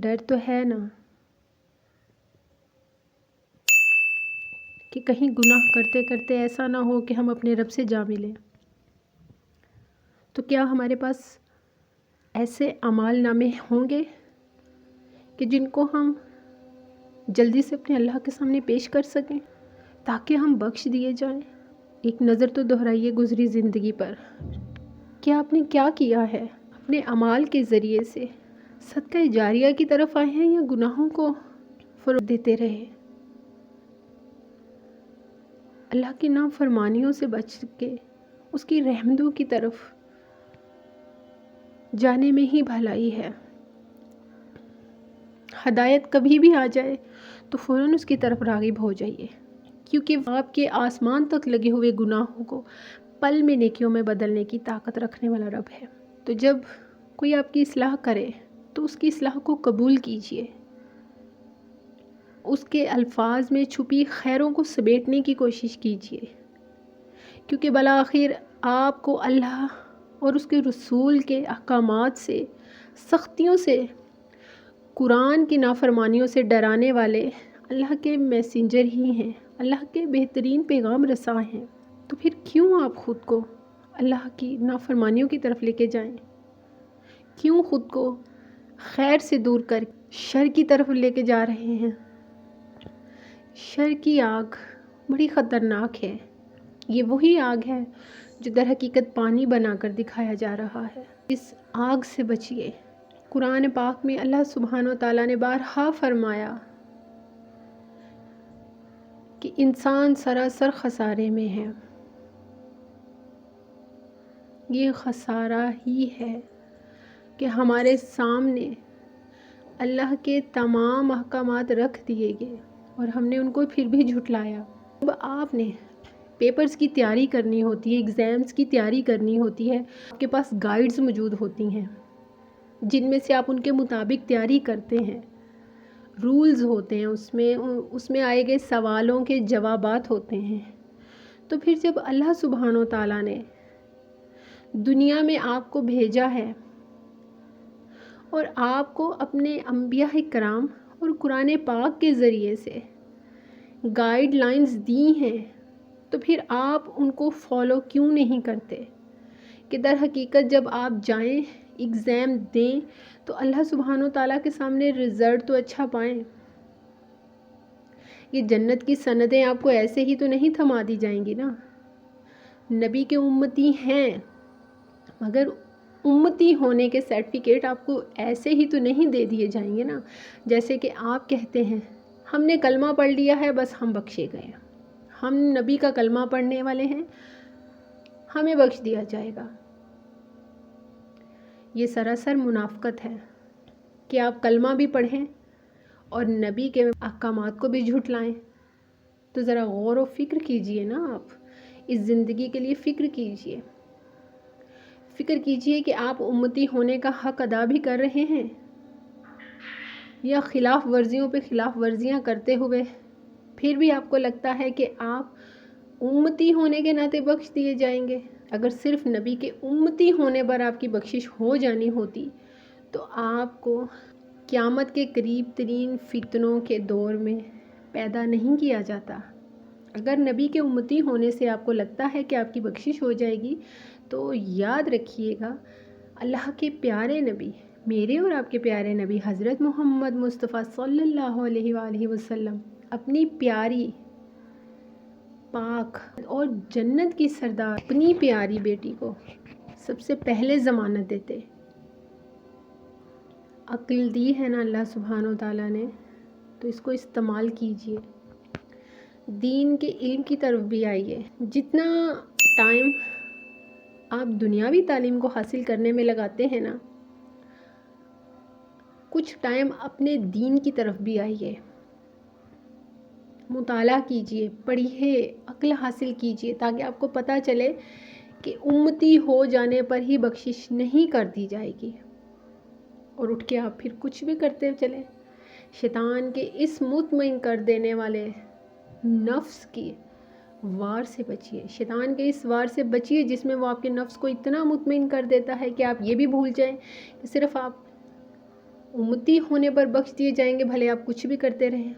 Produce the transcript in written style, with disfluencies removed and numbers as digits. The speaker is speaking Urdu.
ڈر تو ہے نا کہ کہیں گناہ کرتے کرتے ایسا نہ ہو کہ ہم اپنے رب سے جا ملیں. تو کیا ہمارے پاس ایسے اعمال نامے ہوں گے کہ جن کو ہم جلدی سے اپنے اللہ کے سامنے پیش کر سکیں تاکہ ہم بخش دیے جائیں؟ ایک نظر تو دہرائیے گزری زندگی پر. کیا آپ نے کیا کیا ہے؟ اپنے اعمال کے ذریعے سے صدقہ جاریہ کی طرف آئے ہیں یا گناہوں کو فروغ دیتے رہے؟ اللہ کی نافرمانیوں سے بچ کے اس کی رحمتوں کی طرف جانے میں ہی بھلائی ہے. ہدایت کبھی بھی آ جائے تو فوراً اس کی طرف راغب ہو جائیے، کیونکہ آپ کے آسمان تک لگے ہوئے گناہوں کو پل میں نیکیوں میں بدلنے کی طاقت رکھنے والا رب ہے. تو جب کوئی آپ کی اصلاح کرے تو اس کی اصلاح کو قبول کیجیے، اس کے الفاظ میں چھپی خیروں کو سمیٹنے کی کوشش کیجیے، کیونکہ بالآخر آپ کو اللہ اور اس کے رسول کے احکامات سے، سختیوں سے، قرآن کی نافرمانیوں سے ڈرانے والے اللہ کے میسنجر ہی ہیں، اللہ کے بہترین پیغام رساں ہیں. تو پھر کیوں آپ خود کو اللہ کی نافرمانیوں کی طرف لے کے جائیں؟ کیوں خود کو خیر سے دور کر شر کی طرف لے کے جا رہے ہیں؟ شر کی آگ بڑی خطرناک ہے. یہ وہی آگ ہے جو در حقیقت پانی بنا کر دکھایا جا رہا ہے. اس آگ سے بچیے. قرآن پاک میں اللہ سبحانہ و تعالیٰ نے بارہا فرمایا کہ انسان سراسر خسارے میں ہے. یہ خسارہ ہی ہے کہ ہمارے سامنے اللہ کے تمام احکامات رکھ دیے گئے اور ہم نے ان کو پھر بھی جھٹلایا. اب آپ نے پیپرز کی تیاری کرنی ہوتی ہے، ایگزامز کی تیاری کرنی ہوتی ہے، آپ کے پاس گائیڈز موجود ہوتی ہیں جن میں سے آپ ان کے مطابق تیاری کرتے ہیں. رولز ہوتے ہیں، اس میں آئے گئے سوالوں کے جوابات ہوتے ہیں. تو پھر جب اللہ سبحانہ و تعالیٰ نے دنیا میں آپ کو بھیجا ہے اور آپ کو اپنے انبیاء کرام اور قرآن پاک کے ذریعے سے گائیڈ لائنز دی ہیں، تو پھر آپ ان کو فالو کیوں نہیں کرتے کہ در حقیقت جب آپ جائیں ایگزام دیں تو اللہ سبحانہ و تعالیٰ کے سامنے رزلٹ تو اچھا پائیں. یہ جنت کی سندیں آپ کو ایسے ہی تو نہیں تھما دی جائیں گی نا. نبی کے امتی ہیں مگر امتی ہونے کے سرٹیفکیٹ آپ کو ایسے ہی تو نہیں دے دیے جائیں گے نا. جیسے کہ آپ کہتے ہیں ہم نے کلمہ پڑھ لیا ہے بس ہم بخشے گئے، ہم نبی کا کلمہ پڑھنے والے ہیں ہمیں بخش دیا جائے گا. یہ سراسر منافقت ہے کہ آپ کلمہ بھی پڑھیں اور نبی کے احکامات کو بھی جھٹلائیں. تو ذرا غور و فکر کیجئے نا. آپ اس زندگی کے لیے فکر کیجئے. فکر کیجئے کہ آپ امتی ہونے کا حق ادا بھی کر رہے ہیں یا خلاف ورزیوں پہ خلاف ورزیاں کرتے ہوئے پھر بھی آپ کو لگتا ہے کہ آپ امتی ہونے کے ناطے بخش دیے جائیں گے. اگر صرف نبی کے امتی ہونے پر آپ کی بخشش ہو جانی ہوتی تو آپ کو قیامت کے قریب ترین فتنوں کے دور میں پیدا نہیں کیا جاتا. اگر نبی کے امتی ہونے سے آپ کو لگتا ہے کہ آپ کی بخشش ہو جائے گی تو یاد رکھیے گا اللہ کے پیارے نبی، میرے اور آپ کے پیارے نبی حضرت محمد مصطفیٰ صلی اللہ علیہ وآلہ وسلم اپنی پیاری پاک اور جنت کی سردار اپنی پیاری بیٹی کو سب سے پہلے ضمانت دیتے. عقل دی ہے نا اللہ سبحانہ و تعالیٰ نے، تو اس کو استعمال کیجئے. دین کے علم کی طرف بھی آئیے. جتنا ٹائم آپ دنیاوی تعلیم کو حاصل کرنے میں لگاتے ہیں نا، کچھ ٹائم اپنے دین کی طرف بھی آئیے. مطالعہ کیجئے، پڑھیے، عقل حاصل کیجئے تاکہ آپ کو پتہ چلے کہ امتی ہو جانے پر ہی بخشش نہیں کر دی جائے گی اور اٹھ کے آپ پھر کچھ بھی کرتے چلیں. شیطان کے اس مطمئن کر دینے والے نفس کی وار سے بچیے. شیطان کے اس وار سے بچیے جس میں وہ آپ کے نفس کو اتنا مطمئن کر دیتا ہے کہ آپ یہ بھی بھول جائیں کہ صرف آپ امتی ہونے پر بخش دیے جائیں گے بھلے آپ کچھ بھی کرتے رہیں۔